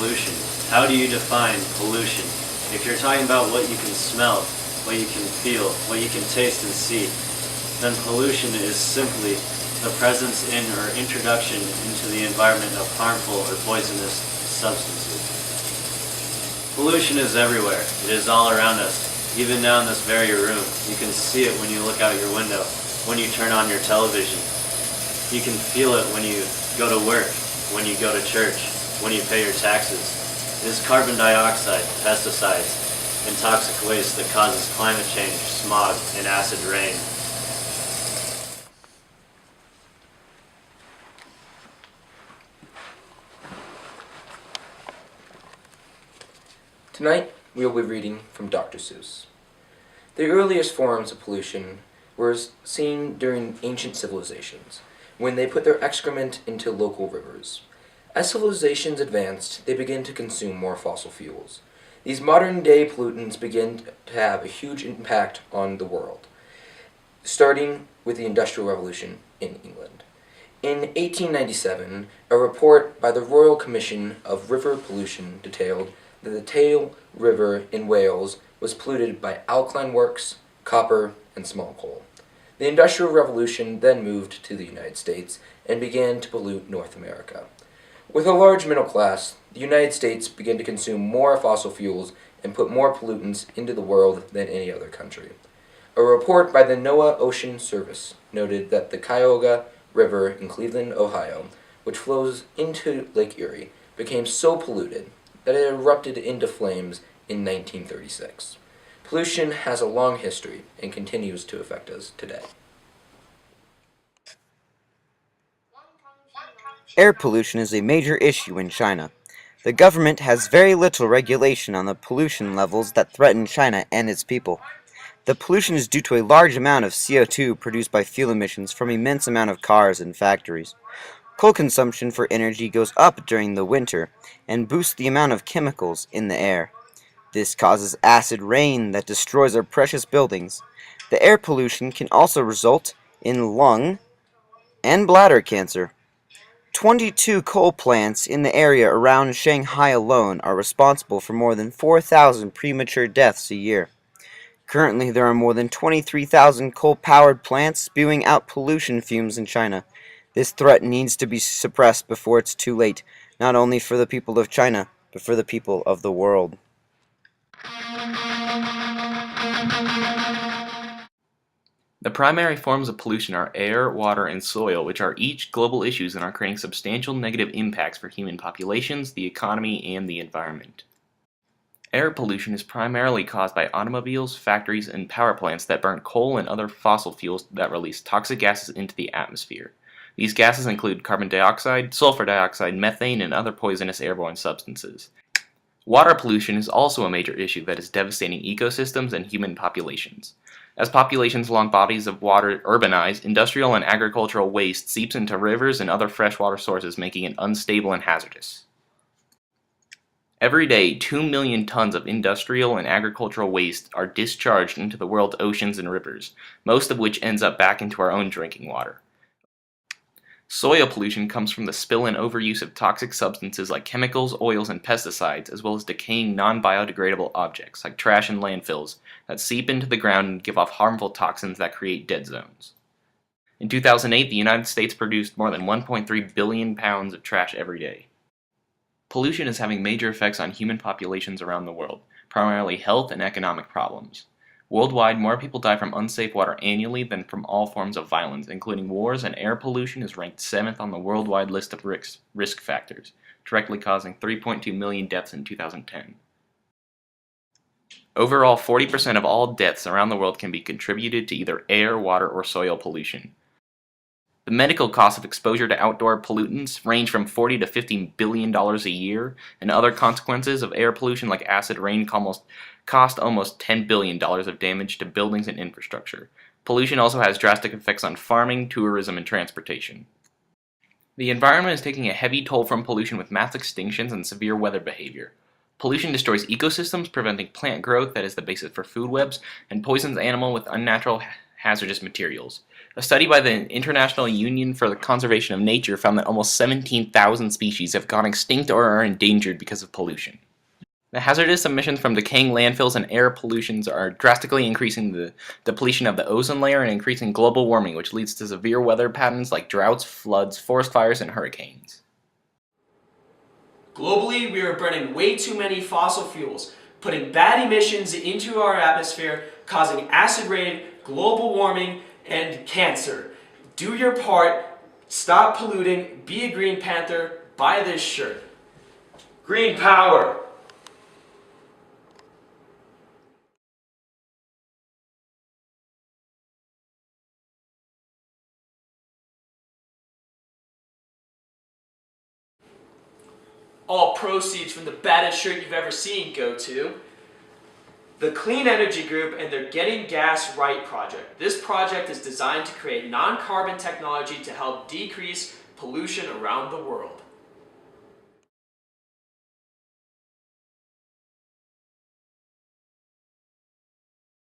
pollution. How do you define pollution? If you're talking about what you can smell, what you can feel, what you can taste and see, then pollution is simply the presence in or introduction into the environment of harmful or poisonous substances. Pollution is everywhere. It is all around us. Even now in this very room, you can see it when you look out your window, when you turn on your television. You can feel it when you go to work, when you go to church, when you pay your taxes. It is carbon dioxide, pesticides, and toxic waste that causes climate change, smog, and acid rain. Tonight, we will be reading from Dr. Seuss. The earliest forms of pollution were seen during ancient civilizations, when they put their excrement into local rivers. As civilizations advanced, they began to consume more fossil fuels. These modern-day pollutants begin to have a huge impact on the world, starting with the Industrial Revolution in England. In 1897, a report by the Royal Commission of River Pollution detailed that the Tail River in Wales was polluted by alkaline works, copper, and small coal. The Industrial Revolution then moved to the United States and began to pollute North America. With a large middle class, the United States began to consume more fossil fuels and put more pollutants into the world than any other country. A report by the NOAA Ocean Service noted that the Cuyahoga River in Cleveland, Ohio, which flows into Lake Erie, became so polluted that it erupted into flames in 1936. Pollution has a long history and continues to affect us today. Air pollution is a major issue in China. The government has very little regulation on the pollution levels that threaten China and its people. The pollution is due to a large amount of CO2 produced by fuel emissions from an immense amount of cars and factories. Coal consumption for energy goes up during the winter and boosts the amount of chemicals in the air. This causes acid rain that destroys our precious buildings. The air pollution can also result in lung and bladder cancer. 22 coal plants in the area around Shanghai alone are responsible for more than 4,000 premature deaths a year. Currently, there are more than 23,000 coal-powered plants spewing out pollution fumes in China. This threat needs to be suppressed before it's too late, not only for the people of China, but for the people of the world. The primary forms of pollution are air, water, and soil, which are each global issues and are creating substantial negative impacts for human populations, the economy, and the environment. Air pollution is primarily caused by automobiles, factories, and power plants that burn coal and other fossil fuels that release toxic gases into the atmosphere. These gases include carbon dioxide, sulfur dioxide, methane, and other poisonous airborne substances. Water pollution is also a major issue that is devastating ecosystems and human populations. As populations along bodies of water urbanize, industrial and agricultural waste seeps into rivers and other freshwater sources, making it unstable and hazardous. Every day, 2 million tons of industrial and agricultural waste are discharged into the world's oceans and rivers, most of which ends up back into our own drinking water. Soil pollution comes from the spill and overuse of toxic substances like chemicals, oils, and pesticides, as well as decaying non-biodegradable objects like trash and landfills that seep into the ground and give off harmful toxins that create dead zones. In 2008, the United States produced more than 1.3 billion pounds of trash every day. Pollution is having major effects on human populations around the world, primarily health and economic problems. Worldwide, more people die from unsafe water annually than from all forms of violence, including wars, and air pollution is ranked 7th on the worldwide list of risk factors, directly causing 3.2 million deaths in 2010. Overall, 40% of all deaths around the world can be contributed to either air, water, or soil pollution. The medical costs of exposure to outdoor pollutants range from $40 to $15 billion a year, and other consequences of air pollution like acid rain cost almost $10 billion of damage to buildings and infrastructure. Pollution also has drastic effects on farming, tourism, and transportation. The environment is taking a heavy toll from pollution with mass extinctions and severe weather behavior. Pollution destroys ecosystems, preventing plant growth that is the basis for food webs, and poisons animals with unnatural hazardous materials. A study by the International Union for the Conservation of Nature found that almost 17,000 species have gone extinct or are endangered because of pollution. The hazardous emissions from decaying landfills and air pollutions are drastically increasing the depletion of the ozone layer and increasing global warming, which leads to severe weather patterns like droughts, floods, forest fires, and hurricanes. Globally, we are burning way too many fossil fuels, putting bad emissions into our atmosphere, causing acid rain, global warming, and cancer. Do your part, stop polluting, be a Green Panther, buy this shirt. Green power! All proceeds from the baddest shirt you've ever seen go to the Clean Energy Group and their Getting Gas Right project. This project is designed to create non-carbon technology to help decrease pollution around the world.